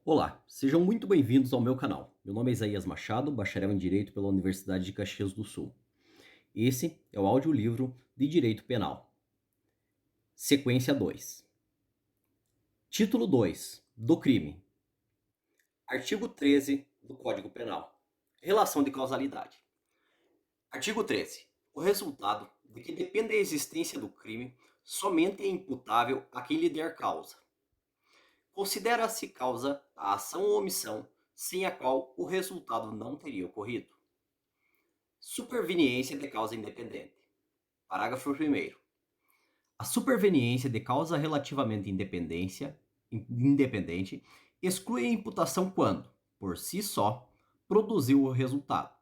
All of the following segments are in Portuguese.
Olá, sejam muito bem-vindos ao meu canal. Meu nome é Isaías Machado, bacharel em Direito pela Universidade de Caxias do Sul. Esse é o audiolivro de Direito Penal. Sequência 2. Título 2. Do crime. Artigo 13 do Código Penal. Relação de causalidade. Artigo 13. O resultado de que depende a existência do crime somente é imputável a quem lhe der causa. Considera-se causa a ação ou omissão sem a qual o resultado não teria ocorrido. Superveniência de causa independente. Parágrafo 1º. A superveniência de causa relativamente independente exclui a imputação quando, por si só, produziu o resultado.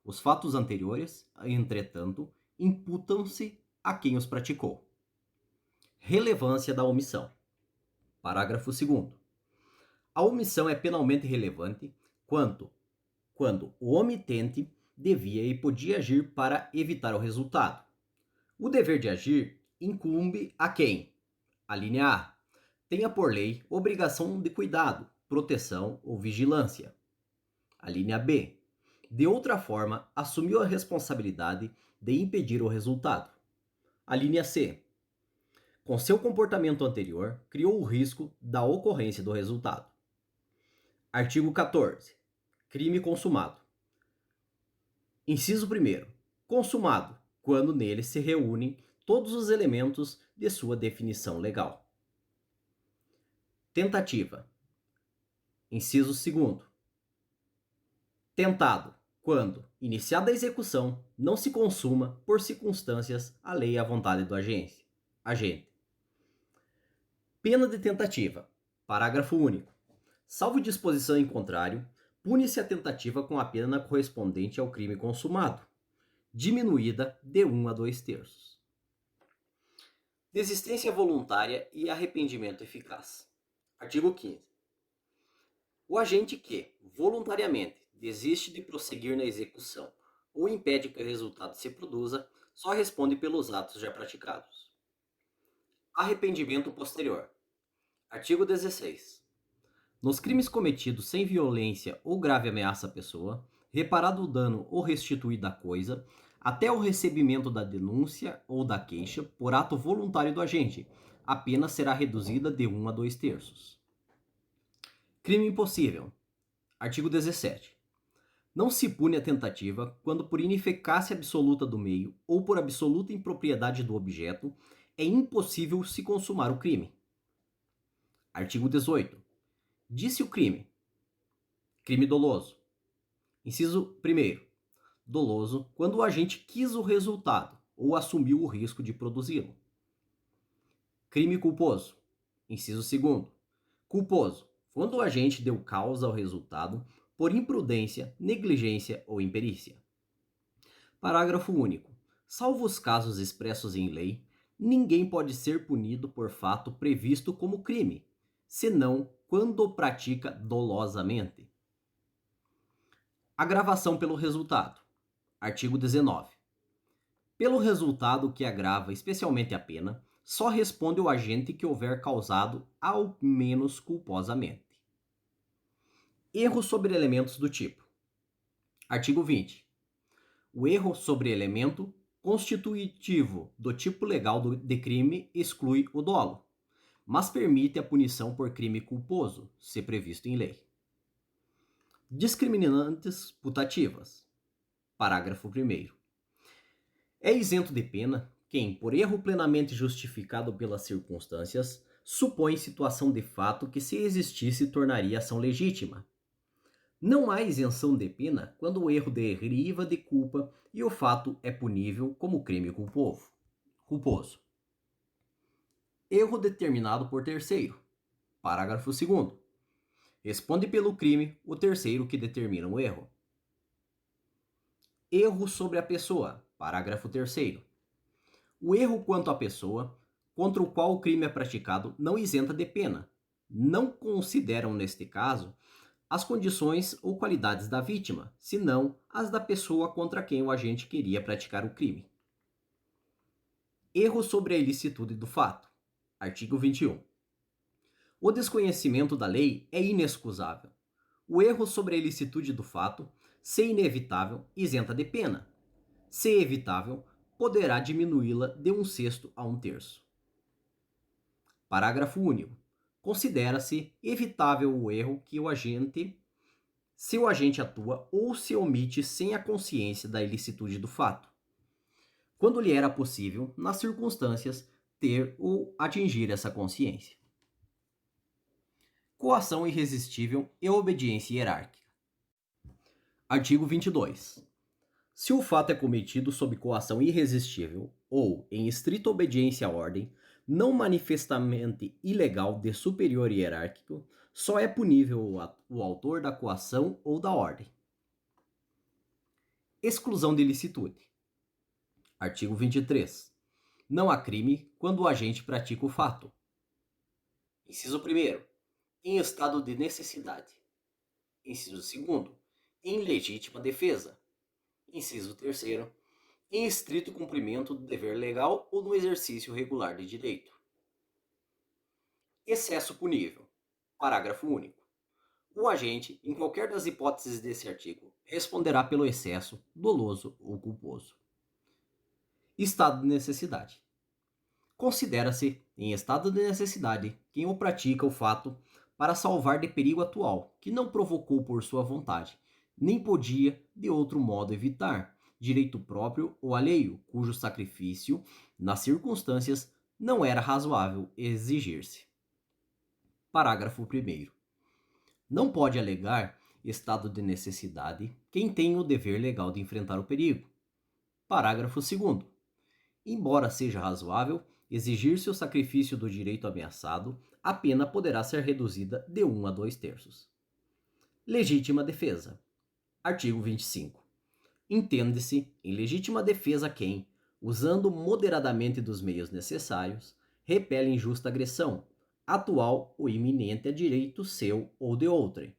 Os fatos anteriores, entretanto, imputam-se a quem os praticou. Relevância da omissão. Parágrafo 2º. A omissão é penalmente relevante quando o omitente devia e podia agir para evitar o resultado. O dever de agir incumbe a quem? A linha A. Tenha por lei obrigação de cuidado, proteção ou vigilância. A linha B. De outra forma, assumiu a responsabilidade de impedir o resultado. A linha C. Com seu comportamento anterior, criou o risco da ocorrência do resultado. Artigo 14. Crime consumado. Inciso 1º. Consumado, quando nele se reúnem todos os elementos de sua definição legal. Tentativa. Inciso 2º. Tentado, quando, iniciada a execução, não se consuma por circunstâncias alheia à vontade do agente. Pena de tentativa. Parágrafo único. Salvo disposição em contrário, pune-se a tentativa com a pena correspondente ao crime consumado, diminuída de 1 a 2/3. Desistência voluntária e arrependimento eficaz. Artigo 15. O agente que, voluntariamente, desiste de prosseguir na execução ou impede que o resultado se produza, só responde pelos atos já praticados. Arrependimento posterior. Artigo 16. Nos crimes cometidos sem violência ou grave ameaça à pessoa, reparado o dano ou restituída a coisa, até o recebimento da denúncia ou da queixa por ato voluntário do agente, a pena será reduzida de 1 a 2/3. Crime impossível. Artigo 17. Não se pune a tentativa quando por ineficácia absoluta do meio ou por absoluta impropriedade do objeto é impossível se consumar o crime. Artigo 18. Disse o crime. Crime doloso. Inciso 1º. Doloso quando o agente quis o resultado ou assumiu o risco de produzi-lo. Crime culposo. Inciso 2º. Culposo quando o agente deu causa ao resultado por imprudência, negligência ou imperícia. Parágrafo único. Salvo os casos expressos em lei, ninguém pode ser punido por fato previsto como crime, senão quando o pratica dolosamente. Agravação pelo resultado. Artigo 19. Pelo resultado que agrava especialmente a pena, só responde o agente que houver causado ao menos culposamente. Erro sobre elementos do tipo. Artigo 20. O erro sobre elemento constitutivo do tipo legal de crime exclui o dolo, mas permite a punição por crime culposo, se previsto em lei. Discriminantes putativas. Parágrafo 1º. É isento de pena quem, por erro plenamente justificado pelas circunstâncias, supõe situação de fato que, se existisse, tornaria a ação legítima. Não há isenção de pena quando o erro deriva de culpa e o fato é punível como crime culposo. Erro determinado por terceiro. Parágrafo 2º. Responde pelo crime o terceiro que determina o erro. Erro sobre a pessoa. Parágrafo 3º. O erro quanto à pessoa, contra o qual o crime é praticado, não isenta de pena. Não consideram, neste caso, as condições ou qualidades da vítima, senão as da pessoa contra quem o agente queria praticar o crime. Erro sobre a ilicitude do fato. Artigo 21. O desconhecimento da lei é inexcusável. O erro sobre a ilicitude do fato, se inevitável, isenta de pena. Se evitável, poderá diminuí-la de 1/6 a 1/3. Parágrafo único. Considera-se evitável o erro que se o agente atua ou se omite sem a consciência da ilicitude do fato, quando lhe era possível, nas circunstâncias, ter ou atingir essa consciência. Coação irresistível e obediência hierárquica. Artigo 22. Se o fato é cometido sob coação irresistível ou em estrita obediência à ordem, não manifestamente ilegal de superior hierárquico, só é punível o autor da coação ou da ordem. Exclusão de ilicitude. Artigo 23. Não há crime quando o agente pratica o fato. Inciso 1º. Em estado de necessidade. Inciso 2º. Em legítima defesa. Inciso 3º. Em estrito cumprimento do dever legal ou no exercício regular de direito. Excesso punível. Parágrafo único. O agente, em qualquer das hipóteses desse artigo, responderá pelo excesso, doloso ou culposo. Estado de necessidade. Considera-se em estado de necessidade quem o pratica o fato para salvar de perigo atual, que não provocou por sua vontade, nem podia de outro modo evitar, direito próprio ou alheio, cujo sacrifício, nas circunstâncias, não era razoável exigir-se. Parágrafo 1º. Não pode alegar estado de necessidade quem tem o dever legal de enfrentar o perigo. Parágrafo 2º. Embora seja razoável exigir-se o sacrifício do direito ameaçado, a pena poderá ser reduzida de 1 a 2/3. Legítima defesa. Artigo 25. Entende-se em legítima defesa quem, usando moderadamente dos meios necessários, repele injusta agressão, atual ou iminente a direito seu ou de outrem.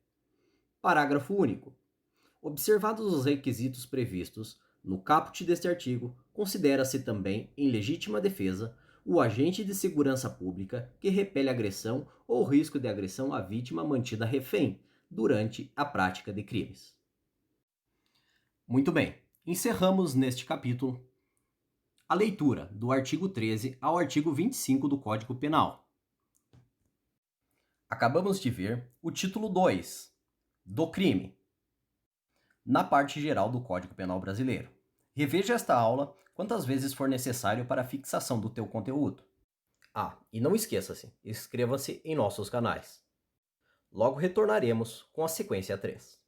Parágrafo único. Observados os requisitos previstos no caput deste artigo, considera-se também, em legítima defesa, o agente de segurança pública que repele agressão ou risco de agressão à vítima mantida refém durante a prática de crimes. Muito bem, encerramos neste capítulo a leitura do artigo 13 ao artigo 25 do Código Penal. Acabamos de ver o título 2 do crime, na parte geral do Código Penal brasileiro. Reveja esta aula quantas vezes for necessário para a fixação do teu conteúdo. E não esqueça-se, inscreva-se em nossos canais. Logo retornaremos com a sequência 3.